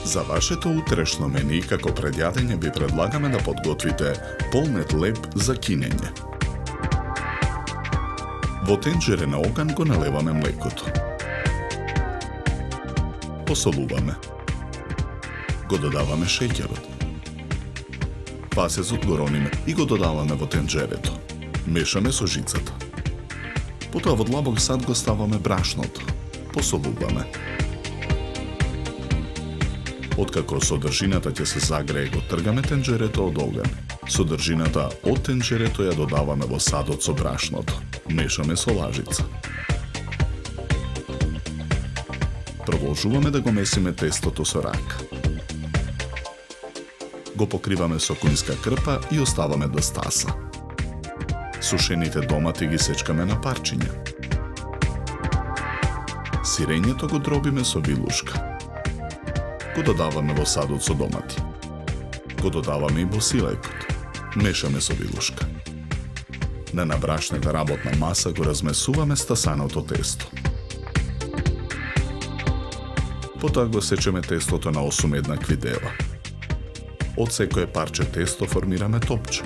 За вашето утрешно мени како предјадење ви предлагаме да подготвите полнет леб за кинење. Во тенџере на оган го налеваме млекото. Посолуваме. Го додаваме шеќерот. Квасецот го рониме и го додаваме во тенџерето. Мешаме со жицата. Потоа во длабок сад го ставаме брашното. Посолуваме. Откако содржината ќе се загрее, го тргаме тенџерето од оган. Содржината од тенџерето ја додаваме во садот со брашното. Мешаме со лажица. Продолжуваме да го месиме тестото со рака. Го покриваме со конјска крпа и оставаме да стаса. Сушените домати ги сечкаме на парчиња. Сирењето го дробиме со вилушка. Го додаваме во садот со домати. Го додаваме и во силекот. Мешаме со вилушка. На набрашната работна маса го размесуваме стасаното тесто. Потоа го сечеме тестото на 8 еднакви дела. Од секое парче тесто формираме топче.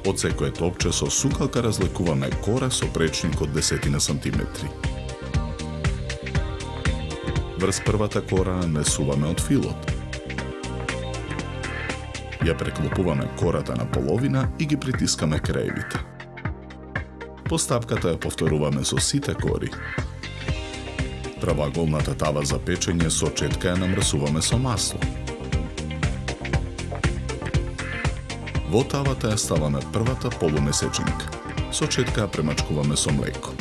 Од секое топче со сукалка разлекуваме кора со пречник од 10 сантиметри. Врз првата кора нанесуваме од филот. Ја преклопуваме кората на половина и ги притискаме краевите. Постапката ја повторуваме со сите кори. Правоаголната тава за печење со четка ја намрсуваме со масло. Во тавата ја ставаме првата полумесечинка. Со четка ја премачкуваме со млеко.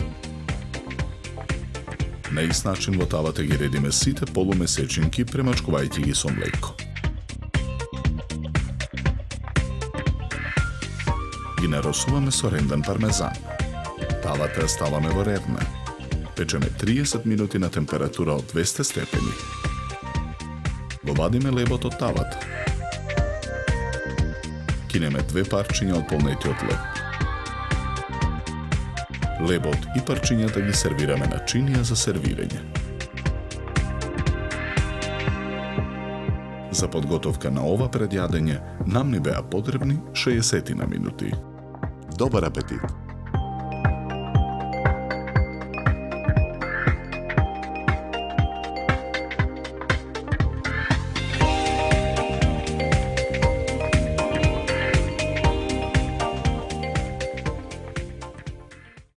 На ист начин во тавата ги редиме сите полумесечинки, премачкувајќи ги со млеко. Ги наросуваме со ренден пармезан. Тавата ја ставаме во ревна. Печеме 30 минути на температура од 200 степени. Го вадиме лебот од тавата. Кинеме 2 парчиња од полнетиот леб. Лебот и парчињата ги сервираме на чинија за сервирање. За подготовка на ова предјадење нам ни беа потребни 60 минути. Добар апетит!